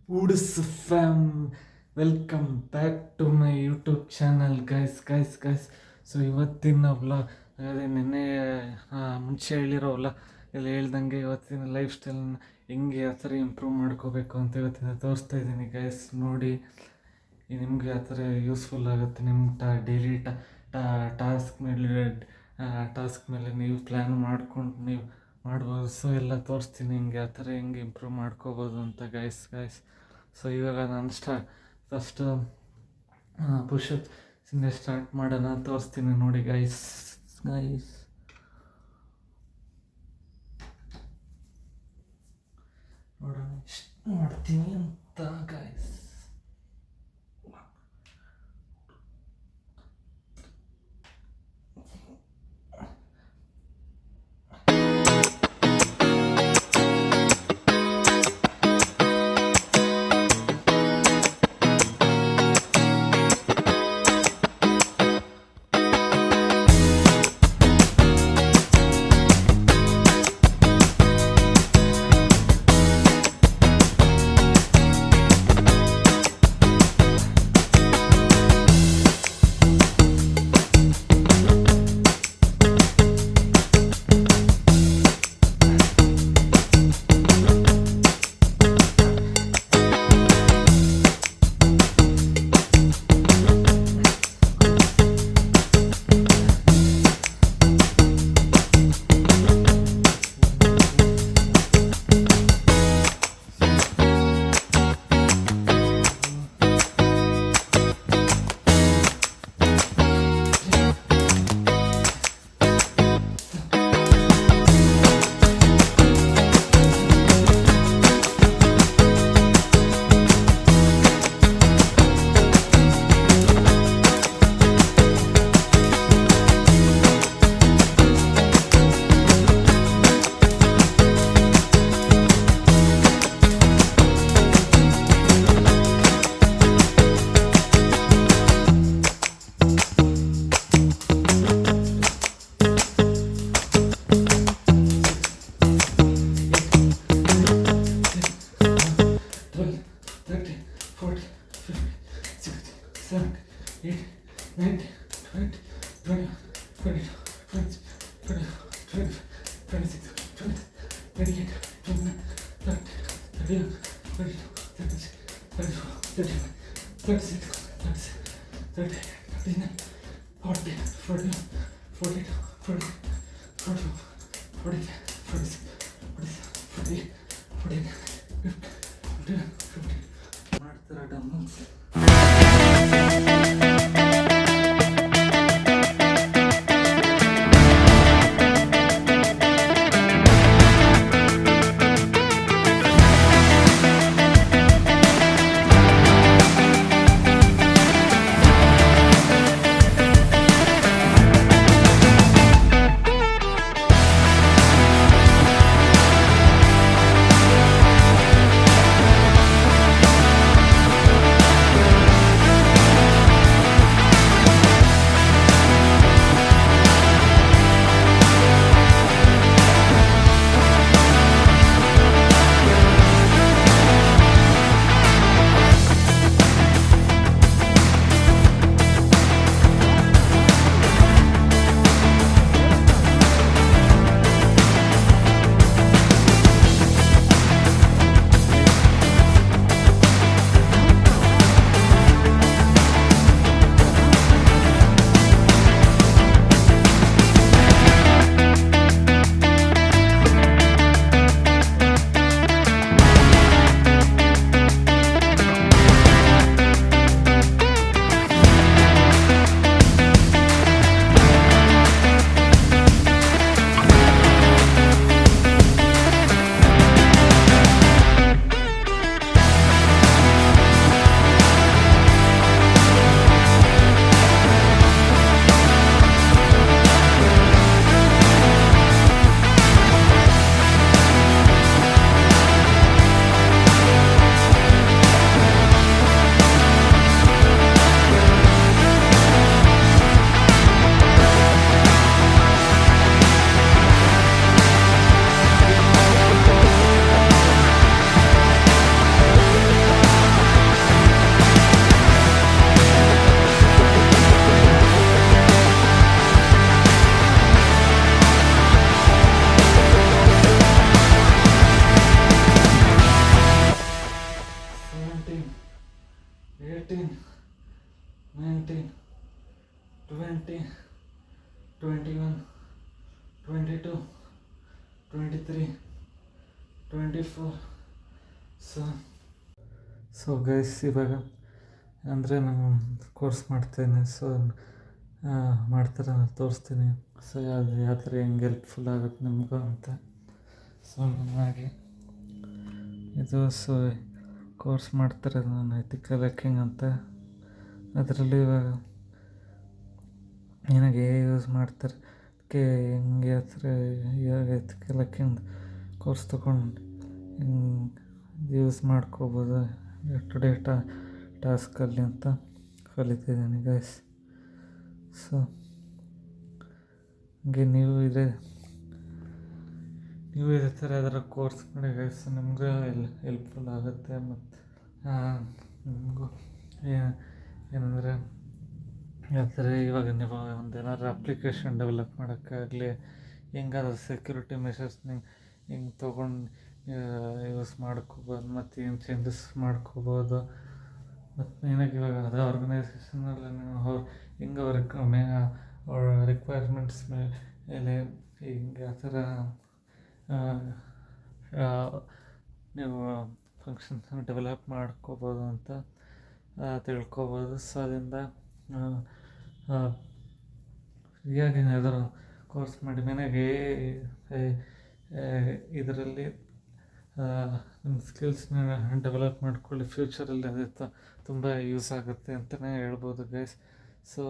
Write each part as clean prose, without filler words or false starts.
Woods fam, welcome back to my YouTube channel guys. So ಇವತ್ತಿನ vlog ಅದೇ ನಿನ್ನೆ ಮುಂಚೆ ಹೇಳಿರೋ ವ್ಲಾಗ್ ಎಲ್ಲ ಹೇಳ್ದಂಗೆ ಇವತ್ತಿನ ಲೈಫ್ ಸ್ಟೈಲ್ನ ಹೆಂಗೆ ಯಾವ ಥರ ಇಂಪ್ರೂವ್ ಮಾಡ್ಕೋಬೇಕು ಅಂತ ಇವತ್ತಿನ ತೋರಿಸ್ತಾ ಇದ್ದೀನಿ ಗೈಸ್. ನೋಡಿ ನಿಮಗೆ ಆ ಥರ ಯೂಸ್ಫುಲ್ ಆಗುತ್ತೆ. ನಿಮ್ಮ ಡೈಲಿ ಟಾಸ್ಕ್ ಮೇಲೆ ನೀವು ಪ್ಲ್ಯಾನ್ ಮಾಡ್ಕೊಂಡು ನೀವು ಮಾಡ್ಬೋದು. ಸೊ ಎಲ್ಲ ತೋರಿಸ್ತೀನಿ ಹಿಂಗೆ ಆ ಥರ ಹೆಂಗೆ ಇಂಪ್ರೂವ್ ಮಾಡ್ಕೋಬೋದು ಅಂತ ಗೈಸ್. ಸೊ ಇವಾಗ ನಾನು ಫಸ್ಟು ಪುಷಪ್ಸಿಂದ ಸ್ಟಾರ್ಟ್ ಮಾಡೋಣ, ತೋರಿಸ್ತೀನಿ ನೋಡಿ ಗೈಸ್. ನೋಡೋಣ ಎಷ್ಟು ಮಾಡ್ತೀನಿ ಅಂತ ಗೈಸ್. ಮಾಡ್ತಾರೆ ಡಂಬಲ್ಸ್. 19, 20, 21, 22, 23, 24. ಸೊ ಗೈಸ್, ಇವಾಗ ಅಂದರೆ ನಾನು ಕೋರ್ಸ್ ಮಾಡ್ತೇನೆ. ಸೊ ಮಾಡ್ತಾರೆ ತೋರಿಸ್ತೀನಿ. ಸೊ ಯಾವ ಥರ ಹೆಂಗೆ ಹೆಲ್ಪ್ಫುಲ್ ಆಗುತ್ತೆ ನಿಮಗೂ ಅಂತ. ಸೊ ಹಾಗೆ ಇದು ಕೋರ್ಸ್ ಮಾಡ್ತಾರೆ ನಾನು ಎಥಿಕಲ್ ಹ್ಯಾಕಿಂಗ್ ಅಂತ. ಅದರಲ್ಲಿ ಇವಾಗ ನನಗೆ ಯೂಸ್ ಮಾಡ್ತಾರೆ. ಅದಕ್ಕೆ ಹೆಂಗೆ ಇವಾಗ ಎಥಿಕಲ್ ಹ್ಯಾಕಿಂಗ್ ಕೋರ್ಸ್ ತೊಗೊಂಡು ಯೂಸ್ ಮಾಡ್ಕೋಬೋದು ಟು ಡೇ ಟಾಸ್ಕಲ್ಲಿ ಅಂತ ಕಲಿತಿದ್ದೀನಿ ಗೈಸ್. ಸೊ ಹಂಗೆ ನೀವು ಇದೇ ಥರ ಯಾವ್ದಾರ ಕೋರ್ಸ್ ಮಾಡಿ ಗೈಸ್, ನಿಮಗೂ ಹೆಲ್ಪ್ಫುಲ್ ಆಗುತ್ತೆ. ಮತ್ತು ನಿಮಗೂ ಏನಂದರೆ ಯಾವ ಥರ ಇವಾಗ ನೀವು ಒಂದೇನಾದ್ರು ಅಪ್ಲಿಕೇಶನ್ ಡೆವಲಪ್ ಮಾಡೋಕ್ಕಾಗಲಿ, ಹೆಂಗಾದ್ರೂ ಸೆಕ್ಯೂರಿಟಿ ಮೆಷರ್ಸ್ನ ಹೆಂಗೆ ತೊಗೊಂಡು ಯೂಸ್ ಮಾಡ್ಕೋಬೋದು, ಮತ್ತು ಏನು ಚೇಂಜಸ್ ಮಾಡ್ಕೋಬೋದು. ಮತ್ತು ಮೇನಾಗಿ ಇವಾಗ ಅದು ಆರ್ಗನೈಸೇಷನಲ್ಲಿ ಅವ್ರು ಹೆಂಗೆ ಅವ್ರ ರಿಕ್ವೈರ್ಮೆಂಟ್ಸ್ ಮೇಲೆ ಹಿಂಗೆ ಆ ಥರ ನೀವು ಫಂಕ್ಷನ್ಸನ್ನು ಡೆವಲಪ್ ಮಾಡ್ಕೋಬೋದು ಅಂತ ತಿಳ್ಕೊಬೋದು. ಸೊ ಅದರಿಂದ ಫ್ರೀಯಾಗಿ ಯಾವ್ದಾದ್ರು ಕೋರ್ಸ್ ಮಾಡಿ ಮೇನಾಗಿ ಇದರಲ್ಲಿ ನಿಮ್ಮ ಸ್ಕಿಲ್ಸ್ನ ಡೆವಲಪ್ ಮಾಡ್ಕೊಳ್ಳಿ. ಫ್ಯೂಚರಲ್ಲಿ ಅದೇ ತುಂಬ ಯೂಸ್ ಆಗುತ್ತೆ ಅಂತಲೇ ಹೇಳ್ಬೋದು ಗೈಸ್. ಸೊ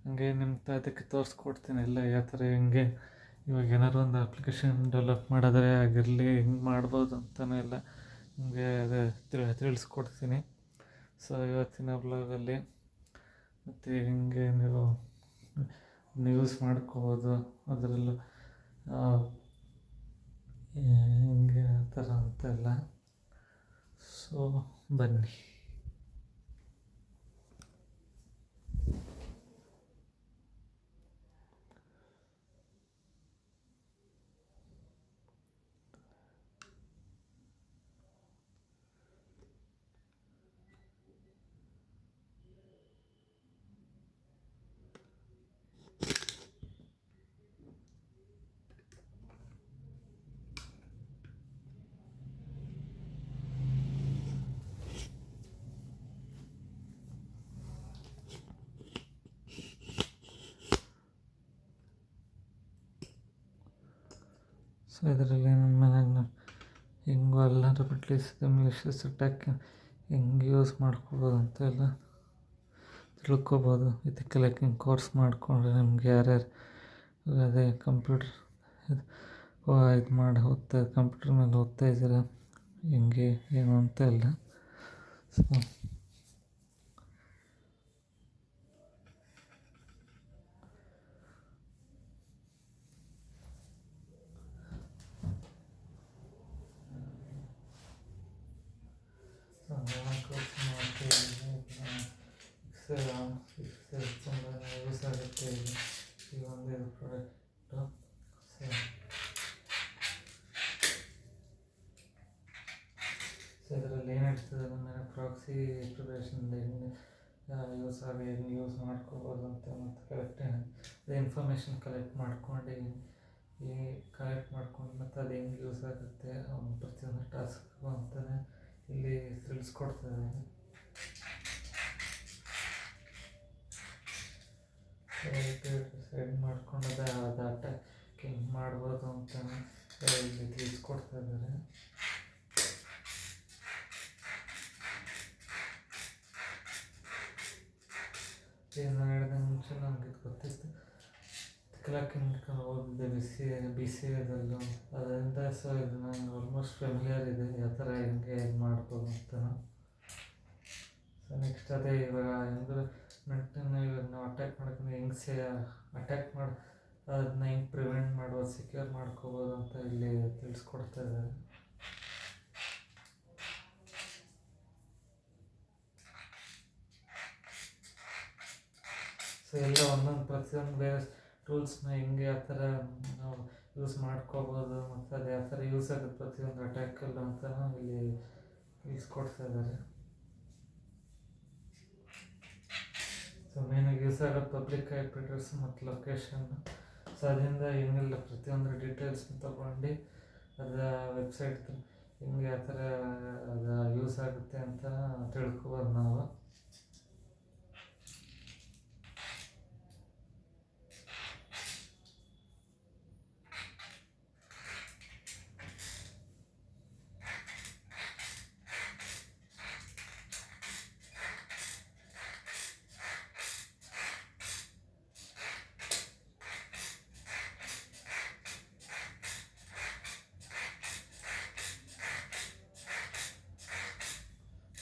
ಹಂಗೆ ಅದಕ್ಕೆ ತೋರಿಸ್ಕೊಡ್ತೀನಿ ಎಲ್ಲ ಯಾವ ಥರ ಹೆಂಗೆ ಇವಾಗ ಏನಾದ್ರು ಒಂದು ಅಪ್ಲಿಕೇಶನ್ ಡೆವಲಪ್ ಮಾಡೋದ್ರೆ ಆಗಿರಲಿ ಹೆಂಗೆ ಮಾಡ್ಬೋದು ಅಂತಲೂ ಎಲ್ಲ ನಿಮಗೆ ಅದೇ ತಿಳಿಸ್ಕೊಡ್ತೀನಿ. ಸೊ ಇವತ್ತಿನ ಬ್ಲಾಗಲ್ಲಿ ಮತ್ತು ಹೆಂಗೆ ನೀವು ಯೂಸ್ ಮಾಡ್ಕೋಬೋದು ಅದರಲ್ಲೂ ಹೆಂಗೆ ಆ ಥರ ಅಂತೆಲ್ಲ. ಸೊ ಬನ್ನಿ. ಸೊ ಇದರಲ್ಲಿ ನನ್ನ ಮನೆಯಾಗ ಹೆಂಗೂ ಎಲ್ಲರೂ ಬಿಟ್ಲಿಸಿದ ಮಿಲಿಷಿಯಸ್ ಅಟ್ಯಾಕ್ ಹೆಂಗೆ ಯೂಸ್ ಮಾಡ್ಕೋಬೋದು ಅಂತ ಎಲ್ಲ ತಿಳ್ಕೊಬೋದು. ಎಥಿಕಲ್ ಹ್ಯಾಕಿಂಗ್ ಕೋರ್ಸ್ ಮಾಡಿಕೊಂಡ್ರೆ ನಿಮ್ಗೆ ಯಾರ್ಯಾರು ಅದೇ ಕಂಪ್ಯೂಟರ್ ಇದು ಮಾಡಿ ಕಂಪ್ಯೂಟರ್ ಮೇಲೆ ಓದ್ತಾ ಇದ್ದೀರ ಹೆಂಗೆ ಏನು ಅಂತ ಎಲ್ಲ. ಸೊ ಕೋರ್ಸ್ ತುಂಬ ಯೂಸ್ ಆಗುತ್ತೆ ಈ ಒಂದು ಪ್ರಾಡಕ್ಟು. ಸೊ ಇದರಲ್ಲಿ ಏನು ಹೇಳ್ತದೆ ನಮ್ಮ ಪ್ರಾಕ್ಸಿ ಪ್ರಿಪರೇಷನ್ ಹೆಂಗೆ ಯೂಸ್ ಮಾಡ್ಕೋಬೋದು ಅಂತ, ಮತ್ತು ಕರೆಕ್ಟ್ ಇನ್ಫಾರ್ಮೇಷನ್ ಕಲೆಕ್ಟ್ ಮಾಡ್ಕೊಂಡು ಮತ್ತು ಅದು ಹೆಂಗೆ ಯೂಸ್ ಆಗುತ್ತೆ ಪ್ರತಿಯೊಂದು ಟಾಸ್ಕ್ಗೂ ಅಂತಲೇ ಇಲ್ಲಿ ತಿಳಿಸ್ಕೊಡ್ತಾರೆ. ಸೈಡ್ ಮಾಡ್ಕೊಂಡು ಅದು ಅಟ್ಯಾಕ್ ಹೆಂಗೆ ಮಾಡ್ಬೋದು ಅಂತ ಇಲ್ಲಿ ತಿಳಿಸ್ಕೊಡ್ತಾ ಇದ್ದಾರೆ. ಏನು ಹೇಳಿದ ಮುಂಚೆ ನನಗೆ ಗೊತ್ತಿತ್ತು ಓದಿದ್ದೆ ಬಿ ಸಿ ಎದಲ್ಲೂ ಅದರಿಂದ. ಸೊ ಇದು ನಂಗೆ ಆಲ್ಮೋಸ್ಟ್ ಫೆಮಿಲಿಯರ್ ಇದೆ ಯಾವ ಥರ ಹೆಂಗೆ ಮಾಡ್ಬೋದು ಅಂತ. ಸೊ ನೆಕ್ಸ್ಟ್ ಅದೇ ಇವಾಗ ಎನ್ವಿರಾನ್ಮೆಂಟನ್ನು ಇವಾಗ ನಾವು ಅಟ್ಯಾಕ್ ಮಾಡ್ಕೊಂಡು ಹೆಂಗೆ ಅಟ್ಯಾಕ್ ಮಾಡಿ ಅದನ್ನ ಹೆಂಗೆ ಪ್ರಿವೆಂಟ್ ಮಾಡ್ಬೋದು, ಸೆಕ್ಯೂರ್ ಮಾಡ್ಕೋಬೋದು ಅಂತ ಇಲ್ಲಿ ತಿಳಿಸ್ಕೊಡ್ತಾ ಇದ್ದಾರೆ. ಸೊ ಎಲ್ಲ ಒಂದೊಂದು ಪ್ರತಿಯೊಂದು ಬೇರೆ ಟೂಲ್ಸ್ನ ಹೆಂಗೆ ಆ ಥರ ನಾವು ಯೂಸ್ ಮಾಡ್ಕೋಬೋದು, ಮತ್ತು ಅದು ಯಾವ ಥರ ಯೂಸ್ ಆಗುತ್ತೆ ಪ್ರತಿಯೊಂದು ಅಟ್ಯಾಕಲ್ಲೂ ಅಂತ ಇಲ್ಲಿ ತಿಳಿಸ್ಕೊಡ್ತಾ ಇದ್ದಾರೆ. ಸೊ ಮೇನಾಗಿ ಯೂಸ್ ಆಗೋದು ಪಬ್ಲಿಕ್ IP ಅಡ್ರೆಸ್ ಮತ್ತು ಲೊಕೇಶನ್. ಸೊ ಅದರಿಂದ ಹಿಂಗೆಲ್ಲ ಪ್ರತಿಯೊಂದು ಡೀಟೇಲ್ಸ್ನ ತೊಗೊಂಡು ಅದು ವೆಬ್ಸೈಟ್ ಹಿಂಗೆ ಯಾವ ಥರ ಅದು ಯೂಸ್ ಆಗುತ್ತೆ ಅಂತ ತಿಳ್ಕೊಬೋದು ನಾವು.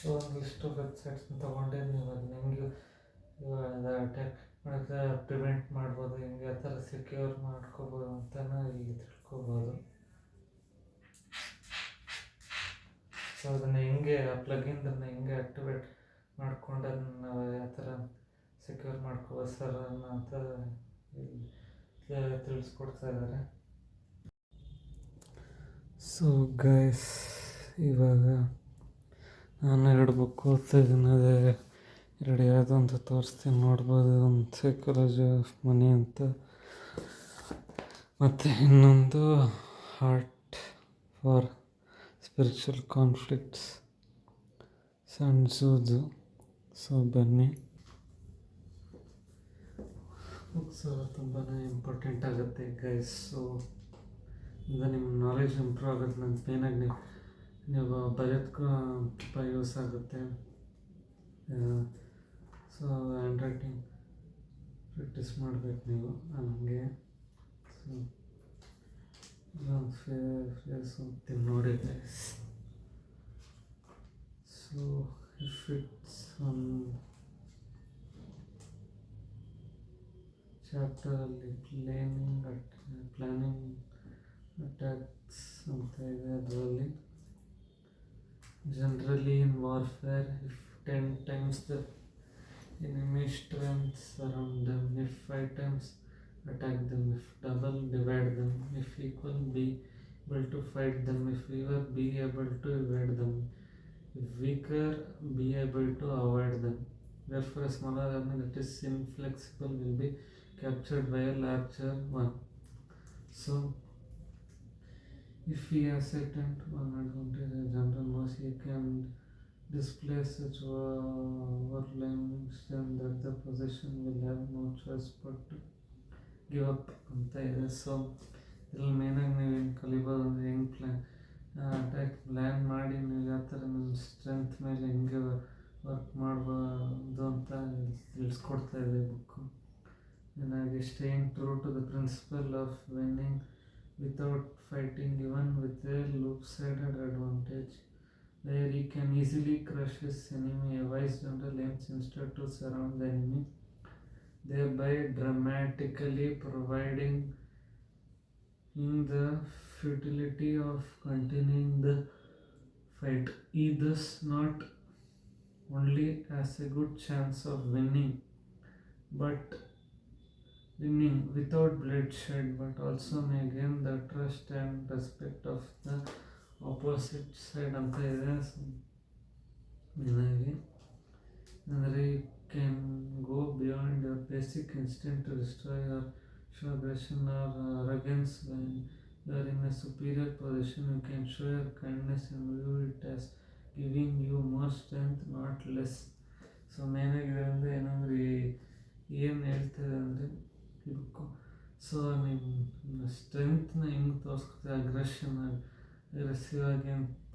ಸೊ ಒಂದು ಲಿಸ್ಟ್ ಆಫ್ ವೆಬ್ಸೈಟ್ಸ್ನ ತೊಗೊಂಡೆ ನೀವು ಅದನ್ನ ಹೆಂಗೆ ಅಟ್ಯಾಕ್ ಮಾಡೋಕ್ಕೆ ಪ್ರಿವೆಂಟ್ ಮಾಡ್ಬೋದು, ಹೆಂಗೆ ಆ ಥರ ಸೆಕ್ಯೂರ್ ಮಾಡ್ಕೋಬೋದು ಅಂತಲೂ ಇಲ್ಲಿ ತಿಳ್ಕೊಬೋದು. ಸೊ ಅದನ್ನು ಹೆಂಗೆ ಆ ಪ್ಲಗಿನ್ದನ್ನು ಹೆಂಗೆ ಆ್ಯಕ್ಟಿವೇಟ್ ಮಾಡ್ಕೊಂಡು ಅದನ್ನು ನಾವು ಯಾವ ಥರ ಸೆಕ್ಯೂರ್ ಮಾಡ್ಕೋಬೋದು ಸರ್ ಅಂತ ಇಲ್ಲಿ ತಿಳಿಸ್ಕೊಡ್ತಾ ಇದ್ದಾರೆ. ಸೊ ಗೈಸ್, ಇವಾಗ ನಾನು 2 ಬುಕ್ ಓದ್ತಾ ಇದ್ದೀನಿ. ಅದೇ 2 ಯಾವುದೋ ಅಂತ ತೋರಿಸ್ತೀನಿ, ನೋಡ್ಬೋದು. ಒಂದು ಸೈಕಾಲಜಿ ಆಫ್ ಮನಿ ಅಂತ, ಮತ್ತು ಇನ್ನೊಂದು heart for spiritual conflicts Sun Tzu. So ಬನ್ನಿ, ಬುಕ್ಸ್ ತುಂಬಾ ಇಂಪಾರ್ಟೆಂಟ್ ಆಗುತ್ತೆ ಗೈಸ್. ಸೊ ಇಂದ ನಿಮ್ಮ ನಾಲೆಜ್ ಇಂಪ್ರೂವ್ ಆಗುತ್ತೆ. ನನ್ನ ಮೇನಾಗಿ ನೀವು ಬರೆಯೋದಕ್ಕೂ ತುಂಬ ಯೂಸ್ ಆಗುತ್ತೆ. ಸೊ ಹ್ಯಾಂಡ್ ರೈಟಿಂಗ್ ಪ್ರಾಕ್ಟೀಸ್ ಮಾಡಬೇಕು ನೀವು ಹಂಗೆ. ಸೊ ಇದೊಂದು ಫೇಸ್ ಹೋಗ್ತೀನಿ ನೋಡಿ guys. So if it's one ಚಾಪ್ಟರಲ್ಲಿ ಪ್ಲಾನಿಂಗ್ ಅಟ್ಯಾಕ್ಸ್ ಅಂತ ಇದೆ. ಅದರಲ್ಲಿ generally in warfare, if 10 times the enemy strength surround them, if 5 times attack them, if double divide them, if equal be able to fight them, if weaker be able to evade them, if weaker be able to avoid them. Therefore a smaller army that is inflexible will be captured by a larger one. So if he has certain one advantage, a general knows he can display such overlying strength that the position will have no choice but to give up ಅಂತ ಇದೆ. So ಇದ್ರಲ್ಲಿ ಮೇನಾಗಿ ನೀವು ಹೆಂಗೆ ಕಲಿಬೋದು ಅಂದರೆ ಹೆಂಗೆ attack plan ಮಾಡಿ ನೀವು ಯಾವ ಥರ ನಿಮ್ಮ ಸ್ಟ್ರೆಂತ್ ಮೇಲೆ ಹೆಂಗೆ ವರ್ಕ್ ಮಾಡ್ಬೋದು ಅಂತ ತಿಳಿಸ್ಕೊಡ್ತಾ ಇದೆ ಬುಕ್ಕು. ಏನಾಗಿ staying true to the principle of winning without fighting, even with a loop-sided advantage, where he can easily crush his enemy. A wise general aims instead to surround the enemy, thereby dramatically providing in the futility of continuing the fight. He thus not only has a good chance of winning without bloodshed, but also may gain the trust and respect of the opposite side ಅಂತ ಇದೆ. ಮೇನಾಗಿ ಅಂದರೆ you can go beyond your basic instinct to destroy or show aggression or arrogance. When you are in a superior position you can show your kindness and view it as giving you more strength, not less. So ಮೇನಾಗಿ ಇದರಿಂದ ಏನಂದ್ರೆ ಏನು ಹೇಳ್ತದೆ ಅಂದರೆ ಈ book, so ನಿಮ್ಮ ಸ್ಟ್ರೆಂತ್ನ ಹೆಂಗೆ ತೋರಿಸ್ಕೊತೀವಿ, aggressive ಆಗಿ ಅಂತ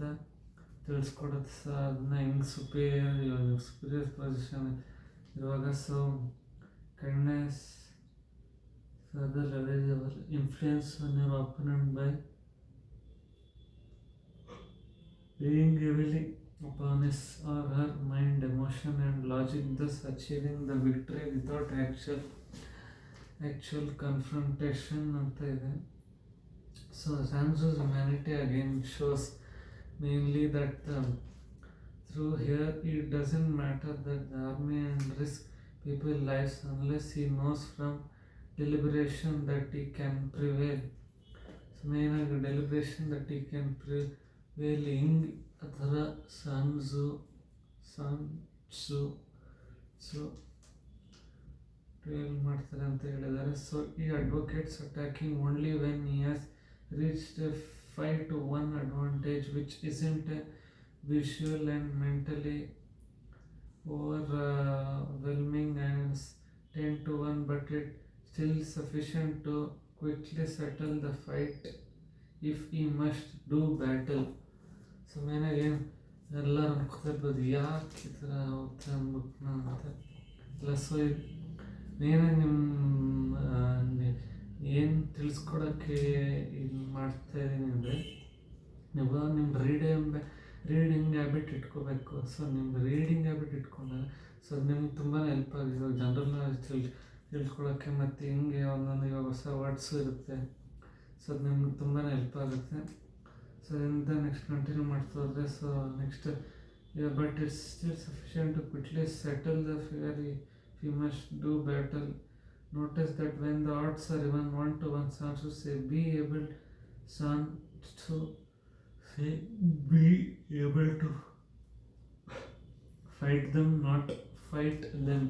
ತಿಳಿಸ್ಕೊಡುತ್ತೆ. ಸೊ ಅದನ್ನ ಹೆಂಗೆ ಸುಪೀರಿಯರ್ ಪೊಸಿಷನ್ ಇರುವಾಗ, ಸೊ ಕೈಂಡ್ನೆಸ್, ಸೊ ಅದು leverageable influence on your opponent by being heavily upon his or her mind, emotion and logic, thus achieving the victory without actual confrontation ಅಂತ ಇದೆ. So Sun Tzu's humanity again shows mainly that through here it doesn't matter that the army and risk people's lives unless he knows from deliberation that he can prevail. So ಮೇನಾಗಿ deliberation that he can prevail ಹಿಂಗೆ ಆ ಥರ ಸನ್ Tzu twelve ಮಾಡ್ತಾರೆ ಅಂತ ಹೇಳಿದ್ದಾರೆ. So ಈ advocates attacking only when he has reached A 5-1 advantage, which isn't visual and mentally overwhelming as 10-1, but it still sufficient to quickly settle the fight if he must do battle. So ಮೇನಾಗಿ ಏನು ಎಲ್ಲರೂ ಅನ್ಕೋತಿರ್ಬೋದು ಯಾಕೆ ಈ ಥರ ಓದ್ತಾ ಬುಕ್ನ ಅಂತ ಇಲ್ಲ. ಸೊ ಇದು ಮೇನಾಗಿ ನಿಮ್ಮ ಏನು ತಿಳಿಸ್ಕೊಡೋಕ್ಕೆ ಇದು ಮಾಡ್ತಾಯಿದ್ದೀನಿ ಅಂದರೆ, ನೀವು ನಿಮ್ಮ ರೀಡಿಂಗ್ ಹ್ಯಾಬಿಟ್ ಇಟ್ಕೋಬೇಕು. ಸೊ ನಿಮ್ಮ ರೀಡಿಂಗ್ ಹ್ಯಾಬಿಟ್ ಇಟ್ಕೊಂಡಾಗ ಸೊ ಅದು ನಿಮ್ಗೆ ತುಂಬಾ ಹೆಲ್ಪ್ ಆಗಿದೆ ಜನರಲ್ ನಾಲೆಜ್ ತಿಳ್ಕೊಳ್ಳೋಕ್ಕೆ. ಮತ್ತು ಹಿಂಗೆ ಒಂದೊಂದು ಇವಾಗ ಹೊಸ ವರ್ಡ್ಸು ಇರುತ್ತೆ. ಸೊ ಅದು ನಿಮ್ಗೆ ತುಂಬಾ ಹೆಲ್ಪ್ ಆಗುತ್ತೆ. ಸೊ ಇಂದ ನೆಕ್ಸ್ಟ್ ಕಂಟಿನ್ಯೂ ಮಾಡ್ತಾ ಹೋದರೆ, so next but it's still sufficient to quickly settle the fear if you must do battle. Notice that when the odds are even 1-1, Sansu say be able to fight them, not fight them,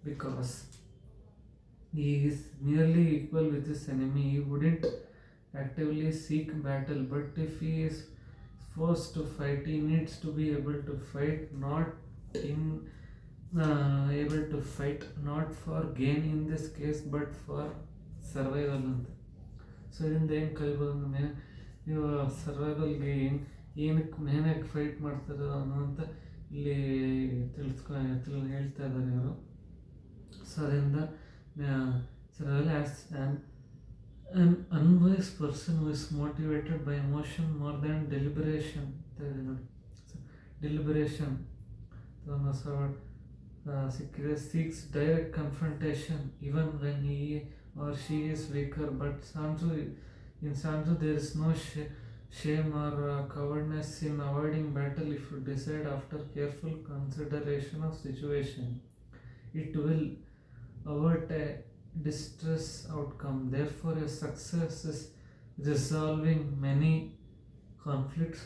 because he is nearly equal with his enemy. He wouldn't actively seek battle, but if he is forced to fight, he needs to be able to fight, able to fight not for gain in this case but for survival ಅಂತ. So ಇದರಿಂದ ಏನು ಕಲಿಬೋದು ಅಂದರೆ, ನೀವು ಸರ್ವೈವಲ್ಗೆ ಏನಕ್ಕೆ ಮೇನಾಗಿ fight ಮಾಡ್ತಾರೆ ಅನ್ನೋಂಥ ಇಲ್ಲಿ ಹೇಳ್ತಾ ಇದ್ದಾರೆ ಇವರು. ಸೊ ಅದರಿಂದ survival as an unwise person who is motivated by emotion more than deliberation ಅಂತ ಇದೆ ನೋಡಿ. ಸೊ ಡೆಲಿಬರೇಷನ್ ಸಿಕ್ಕಿದೆ. seeks direct confrontation even when he or she is weaker, but in Sansu there is no shame or cowardness in avoiding battle if you decide after careful consideration of situation. It will avert a distress outcome. Therefore a success is resolving many conflicts,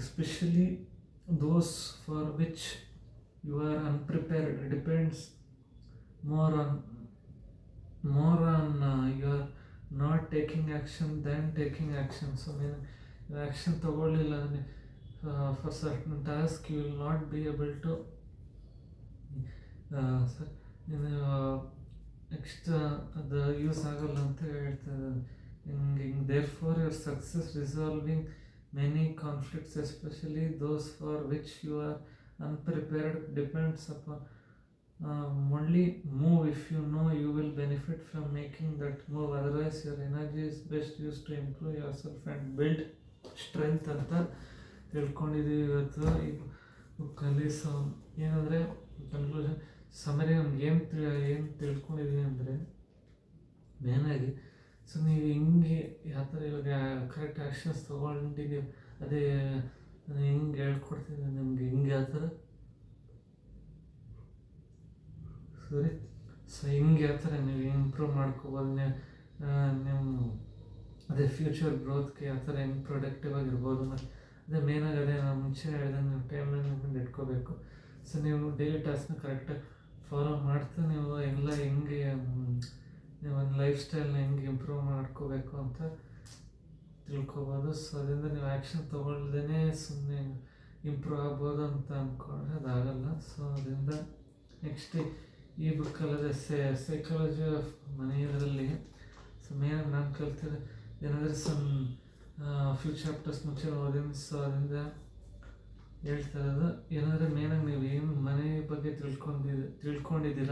especially those for which you are unprepared. Depends more on your not taking action than taking action. So action ತಗೊಳ್ಳಿಲ್ಲ ಅಂದರೆ for certain task you will not be able to next ಅದು use ಆಗಲ್ಲ ಅಂತ ಹೇಳ್ತಾರೆ. ಹಿಂಗೆ therefore your success resolving many conflicts, especially those for which you are unprepared, depends upon only move if you know you will benefit from making that move. Otherwise your energy is best used to improve yourself and build strength ಅಂತ ತಿಳ್ಕೊಂಡಿದ್ದೀವಿ ಇವತ್ತು ಈ ಬುಕ್ಕಲ್ಲಿ. So ಏನಂದರೆ conclusion summary ನಮ್ಗೆ ಏನು ತಿಳ್ಕೊಂಡಿದ್ದೀವಿ ಅಂದರೆ ಮೇನಾಗಿ, so ನೀವು ಹಿಂಗೆ ಯಾವ ಥರ ಇವಾಗ ಕರೆಕ್ಟ್ ಆ್ಯಕ್ಷನ್ಸ್ ತೊಗೊಂಡಿದ್ದೀವಿ, ಅದೇ ನಾನು ಹಿಂಗೆ ಹೇಳ್ಕೊಡ್ತೀನಿ ನಿಮಗೆ ಹಿಂಗೆ ಯಾವ ಥರ ಸೊ ಹಿಂಗೆ ಯಾವ ಥರ ನೀವು ಇಂಪ್ರೂವ್ ಮಾಡ್ಕೋಬೋದು. ನಿಮ್ಮ ಅದೇ ಫ್ಯೂಚರ್ ಗ್ರೋತ್ಗೆ ಯಾವ ಥರ ಹೆಂಗೆ ಪ್ರೊಡಕ್ಟಿವ್ ಆಗಿರ್ಬೋದು. ಮತ್ತು ಅದೇ ಮೇನಾಗಿ ಅದೇ ನಾನು ಮುಂಚೆ ಹೇಳ್ದಂಗೆ ನೀವು ಟೈಮ್ ಮ್ಯಾನೇಜ್ಮೆಂಟ್ ಇಟ್ಕೋಬೇಕು. ಸೊ ನೀವು ಡೈಲಿ ಟಾಸ್ಕ್ನ ಕರೆಕ್ಟಾಗಿ ಫಾಲೋ ಮಾಡ್ತಾ ನೀವು ಎಲ್ಲ ಹೆಂಗೆ ನೀವು ಒಂದು ಲೈಫ್ ಸ್ಟೈಲ್ನ ಹೆಂಗೆ ಇಂಪ್ರೂವ್ ಮಾಡ್ಕೋಬೇಕು ಅಂತ ತಿಳ್ಕೊಬೋದು. ಸೊ ಅದರಿಂದ ನೀವು ಆ್ಯಕ್ಷನ್ ತೊಗೊಳ್ದೇ ಸುಮ್ಮನೆ ಇಂಪ್ರೂವ್ ಆಗ್ಬೋದು ಅಂತ ಅಂದ್ಕೊಂಡ್ರೆ ಅದಾಗಲ್ಲ. ಸೊ ಅದರಿಂದ ನೆಕ್ಸ್ಟ್ ಈ ಬುಕ್ಕಲ್ಲದೆ ಸೈಕಾಲಜಿ ಆಫ್ ಮನಿ ಇದರಲ್ಲಿ ಸೊ ಮೇನಾಗಿ ನಾನು ಕಲ್ತಿದ್ದೆ ಏನಾದರೆ ಫ್ಯೂ ಚಾಪ್ಟರ್ಸ್ ಮುಂಚೆ ಓದಿನ. ಸೊ ಅದರಿಂದ ಹೇಳ್ತಾ ಇರೋದು ಏನಂದರೆ ಮೇನಾಗಿ ನೀವು ಏನು ಮನೆ ಬಗ್ಗೆ ತಿಳ್ಕೊಂಡಿದ್ದೀರ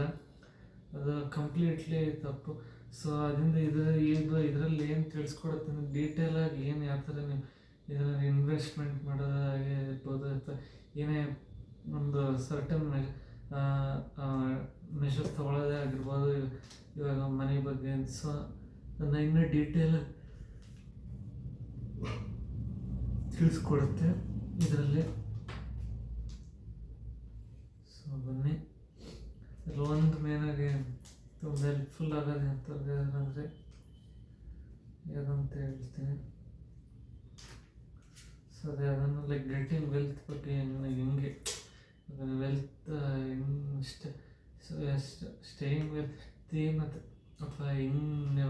ಅದು ಕಂಪ್ಲೀಟ್ಲಿ ತಪ್ಪು. ಸೊ ಅದರಿಂದ ಇದರಲ್ಲಿ ಏನು ತಿಳಿಸ್ಕೊಡುತ್ತೆ ಅಂದರೆ ಡೀಟೇಲಾಗಿ ಏನು ಯಾವ ಥರ ನೀವು ಇದರಲ್ಲಿ ಇನ್ವೆಸ್ಟ್ಮೆಂಟ್ ಮಾಡೋದಾಗಿರ್ಬೋದು ಅಥವಾ ಏನೇ ಒಂದು ಸರ್ಟನ್ ಮೆಷರ್ಸ್ ತೊಗೊಳ್ಳೋದೇ ಆಗಿರ್ಬೋದು ಇವಾಗ ಮನೆ ಬಗ್ಗೆ. ಸೊ ಅದನ್ನ ಇನ್ನೂ ಡೀಟೇಲಾಗಿ ತಿಳಿಸ್ಕೊಡುತ್ತೆ ಇದರಲ್ಲಿ. ಸೊ ಬನ್ನಿ ಒಂದು ಮೇನಾಗಿ ತುಂಬ ಹೆಲ್ಪ್ಫುಲ್ ಆಗೋದು ಅಂತಂದರೆ ಯಾವ್ದಂತ ಹೇಳ್ತೀನಿ. ಸೊ ಅದೇ ಅದನ್ನು ಲೈಕ್ ಗೆಟಿಂಗ್ ವೆಲ್ತ್ ಬಗ್ಗೆ ಹೆಂಗೆ ವೆಲ್ತ್ ಹೆಂಗೆ ಸ್ಟೇಯಿಂಗ್ ವೆಲ್ತಿ ಮತ್ತು ಅಥವಾ ಹೆಂಗೆ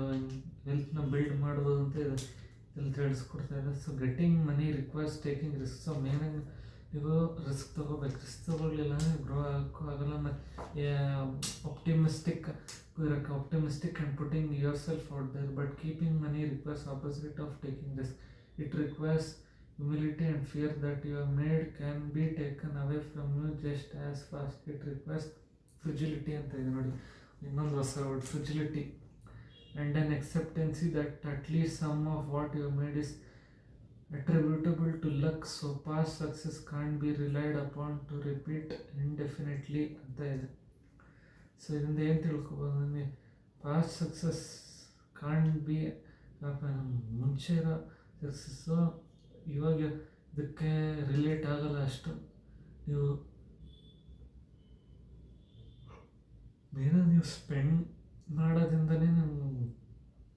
ವೆಲ್ತ್ನ ಬಿಲ್ಡ್ ಮಾಡ್ಬೋದು ಅಂತ ಇಲ್ಲಿ ತಿಳಿಸ್ಕೊಡ್ತಾ ಇದೆ. ಸೊ ಗೆಟಿಂಗ್ ಮನಿ ರಿಕ್ವೈರ್ಸ್ ಟೇಕಿಂಗ್ ರಿಸ್ಕ್. ಸೊ ಮೇನಾಗಿ ನೀವು ರಿಸ್ಕ್ ತೊಗೋಬೇಕು. ರಿಸ್ಕ್ ತೊಗೊಳ್ಲಿಲ್ಲ ಅಂದರೆ ಗ್ರೋ ಆಗೋಕ್ಕೂ ಆಗಲ್ಲ. ಮತ್ತು ಆಪ್ಟಿಮಿಸ್ಟಿಕ್ ಇರೋಕ್ಕೆ optimistic and putting yourself out there. But keeping money requires opposite of taking risk. It requires humility and fear that you have made can be taken away from you just as fast. It requires fragility ಅಂತ ಇದೆ ನೋಡಿ, ಇನ್ನೊಂದು ಹೊಸ word ಫ್ರಿಜಿಲಿಟಿ, and an acceptance that at least some of what you have made is attributable to luck. So past success can't be relied upon to repeat indefinitely ಅಂತ ಇದೆ. So ಇದರಿಂದ ಏನು ತಿಳ್ಕೊಬೋದು ಅಂದರೆ ಪಾಸ್ಟ್ ಸಕ್ಸಸ್ ಕಾಂಟ್ ಬಿ, ಮುಂಚೆ ಇರೋ success ಇವಾಗ ಇದಕ್ಕೆ ರಿಲೇಟ್ ಆಗಲ್ಲ ಅಷ್ಟು. ನೀವು ನೀವು ಸ್ಪೆಂಡ್ ಮಾಡೋದ್ರಿಂದನೇ ನಮ್ಗೆ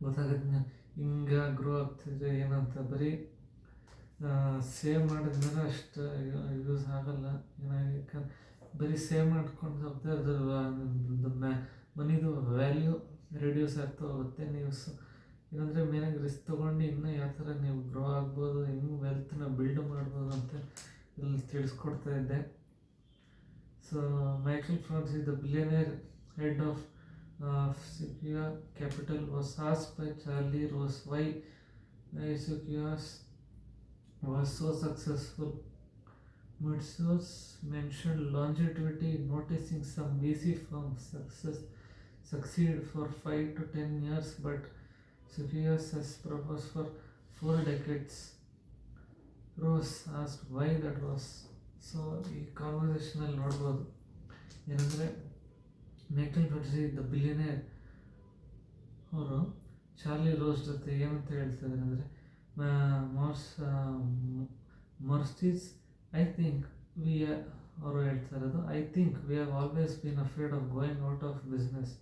ಗೊತ್ತಾಗುತ್ತೆ ಹಿಂಗೆ ಗ್ರೋ ಆಗ್ತಿದ್ರೆ ಏನಂತ. ಬರೀ ಸೇವ್ ಮಾಡಿದ್ಮೇಲೆ ಅಷ್ಟು ಯೂಸ್ ಆಗಲ್ಲ. ಏನಾಗ ಬರೀ ಸೇವ್ ಮಾಡ್ಕೊಂಡು ಹೋಗ್ತಾ ಅದ್ರ ಮನಿದು ವ್ಯಾಲ್ಯೂ ರಿಡ್ಯೂಸ್ ಆಗ್ತಾ ಹೋಗುತ್ತೆ. ನೀವು ಏನಂದರೆ ಮೇನಾಗಿ ರಿಸ್ಕ್ ತೊಗೊಂಡು ಇನ್ನೂ ಯಾವ ಥರ ನೀವು ಗ್ರೋ ಆಗ್ಬೋದು, ಇನ್ನೂ ವೆಲ್ತ್ನ ಬಿಲ್ಡ್ ಮಾಡ್ಬೋದು ಅಂತ ಇಲ್ಲಿ ತಿಳಿಸ್ಕೊಡ್ತಾ ಇದ್ದೆ. So Michael France the billionaire head of Sequoia Capital was asked by Charlie Rose why Sequoia was so successful. Mutsos mentioned longevity, noticing some VC firms succeed for 5 to 10 years, but Sequoia has proposed for 4 decades. Rose asked why that was. So ಈ ಕಾನ್ವರ್ಸೇಷನಲ್ಲಿ ನೋಡ್ಬೋದು ಏನಂದರೆ Michael Francy the billionaire ಅವರು Charlie rose ಜೊತೆ ಏನಂತ ಹೇಳ್ತಿದ್ದಾರೆ ಅಂದರೆ ಮರ್ಸ್ಟೀಸ್ I think ಅವರು ಹೇಳ್ತಾ ಇರೋದು, I think we have always been afraid of going out of business.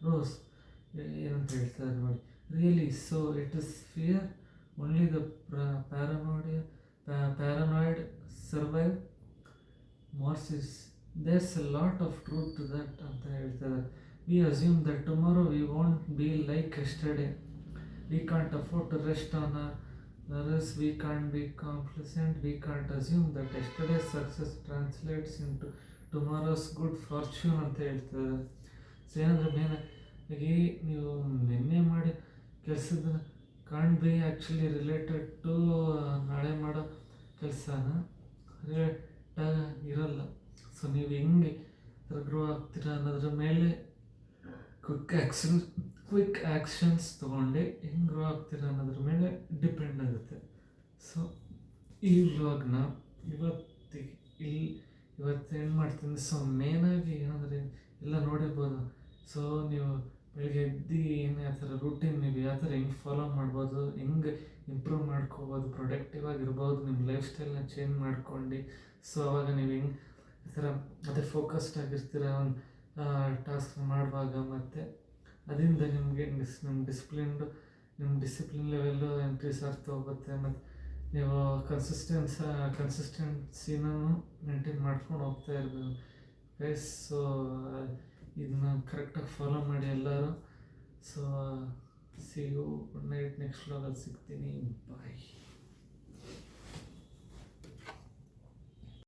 Rose ಏನಂತ ಹೇಳ್ತಾರೆ ನೋಡಿ, really so it is fear only the paranoid survive. Moses, there's a lot of truth to that ಅಂತ ಹೇಳ್ತಾರೆ. We assume that tomorrow we won't be like yesterday. We can't afford to rest on our wrist. We can't be complacent. We can't assume that yesterday's success translates into tomorrow's good fortune ಅಂತ ಹೇಳ್ತಾರೆ. So ಏನಂದ್ರೆ ಮೇನಾಗಿ ನೀವು ನಿನ್ನೆ ಮಾಡಿ ಕೆಲಸದ can't be actually related to ನಾಳೆ ಮಾಡೋ ಕೆಲಸನ ಇರಲ್ಲ. ಸೊ ನೀವು ಹೆಂಗೆ ಗ್ರೋ ಆಗ್ತೀರಾ ಅನ್ನೋದ್ರ ಮೇಲೆ ಕ್ವಿಕ್ ಆ್ಯಕ್ಷನ್ಸ್ ತೊಗೊಂಡು ಹೆಂಗೆ ಗ್ರೋ ಆಗ್ತೀರಾ ಅನ್ನೋದ್ರ ಮೇಲೆ ಡಿಪೆಂಡ್ ಆಗುತ್ತೆ. ಸೊ ಈ ವ್ಲಾಗ್ನ ಇವತ್ತು ಏನು ಮಾಡ್ತೀನಿ, ಸೊ ಮೇನಾಗಿ ಏನಂದರೆ ಎಲ್ಲ ನೋಡಿರ್ಬೋದು. ಸೊ ನೀವು ಬೆಳಗ್ಗೆ ಎದ್ದು ಏನು ಯಾವ ಥರ ರೂಟೀನ್ ನೀವು ಯಾವ ಥರ ಹೆಂಗೆ ಫಾಲೋ ಮಾಡ್ಬೋದು, ಹೆಂಗೆ ಇಂಪ್ರೂವ್ ಮಾಡ್ಕೋಬೋದು, ಪ್ರೊಡಕ್ಟಿವ್ ಆಗಿರ್ಬೋದು, ನಿಮ್ಮ ಲೈಫ್ ಸ್ಟೈಲ್ನ ಚೇಂಜ್ ಮಾಡ್ಕೊಂಡು. ಸೊ ಅವಾಗ ನೀವು ಹೆಂಗೆ ಈ ಥರ ಅದೇ ಫೋಕಸ್ಡ್ ಆಗಿರ್ತೀರ ಒಂದು ಟಾಸ್ಕ್ ಮಾಡುವಾಗ. ಮತ್ತು ಅದರಿಂದ ನಿಮಗೆ ನಿಮ್ಮ ಡಿಸಿಪ್ಲಿನ್ ಲೆವೆಲ್ಲು ಇನ್ಕ್ರೀಸ್ ಆಗ್ತಾ ಹೋಗುತ್ತೆ. ಮತ್ತು ನೀವು ಕನ್ಸಿಸ್ಟೆನ್ಸಿನೂ ಮೇಂಟೈನ್ ಮಾಡ್ಕೊಂಡು ಹೋಗ್ತಾ ಇರ್ಬೋದು ಗೈಸ್. ಸೊ ಇದನ್ನ ಕರೆಕ್ಟಾಗಿ ಫಾಲೋ ಮಾಡಿ ಎಲ್ಲರೂ. So see you, good night. Next ವ್ಲಾಗಲ್ಲಿ ಸಿಗ್ತೀನಿ. ಬಾಯ್.